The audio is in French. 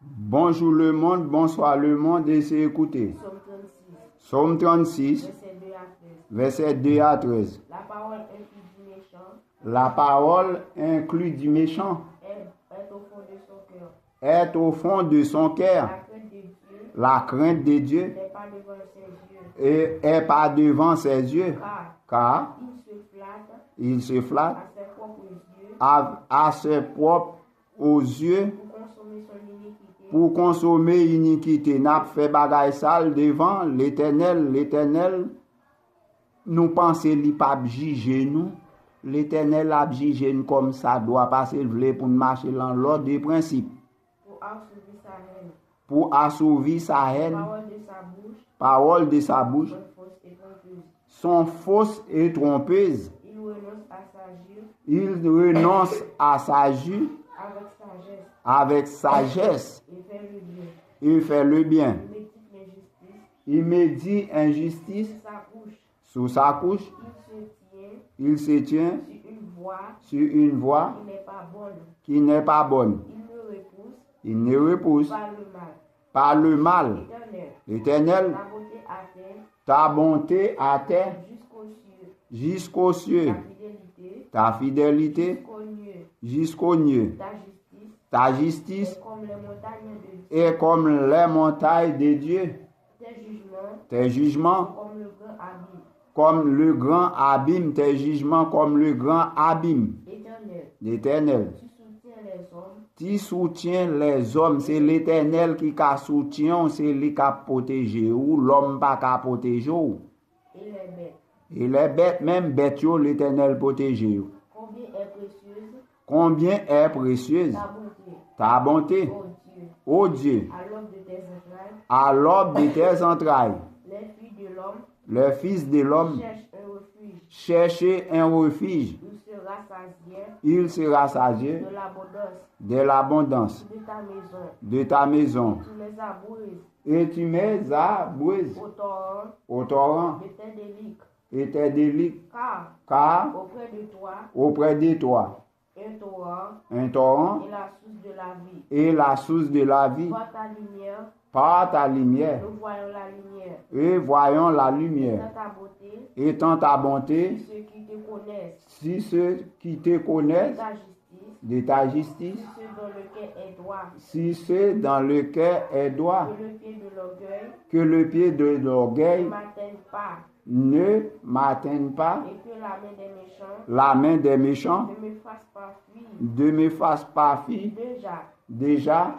Bonjour le monde, bonsoir le monde, et c'est écouté. Psaume 36, verset 2 à 13. La parole inclut du méchant. Est au fond de son cœur. La crainte de Dieu et est pas devant ses yeux. Car il se flatte à ses propres aux yeux pour consommer iniquité. N'a fait bagay sale devant l'Éternel. L'Éternel nous pense li pas juger nous. L'Éternel a jugé nous comme ça doit passer vle pour marcher dans l'ordre des principes. Pour assouvir sa haine. Parole de sa bouche sont fausses et trompeuses. Il renonce à sa jus avec sagesse. Il fait le bien. Il médite injustice sous sa couche. Il se tient sur une voie qui n'est pas bonne. Il ne repousse par le mal. L'Éternel, ta bonté à terre jusqu'aux cieux, ta fidélité jusqu'aux nues, ta justice est comme les montagnes de Dieu, tes jugements comme le grand abîme, tes jugements comme le grand abîme. L'Éternel, tu soutiens les hommes, c'est l'Éternel qui a soutient, c'est lui qui a protégé ou l'homme pas qui a protégé. Et les bêtes, même bêtes, l'Éternel protégé. Combien est précieuse ta bonté, ô Dieu, à l'aube de tes entrailles. Les fils de l'homme cherchent un refuge. Il se rassasié de l'abondance de ta maison. Et tu mets abouises au torrent et tes délices, car auprès de toi, un torrent et la source de la vie. Par ta lumière, et voyons la lumière. Étant ta bonté, si ceux qui te connaissent de ta justice, si ceux dans le cœur est droit, que le pied de l'orgueil ne m'atteigne pas, et que la main des méchants ne me fasse pas fuir. de me fasse pas fuir. Déjà, Déjà,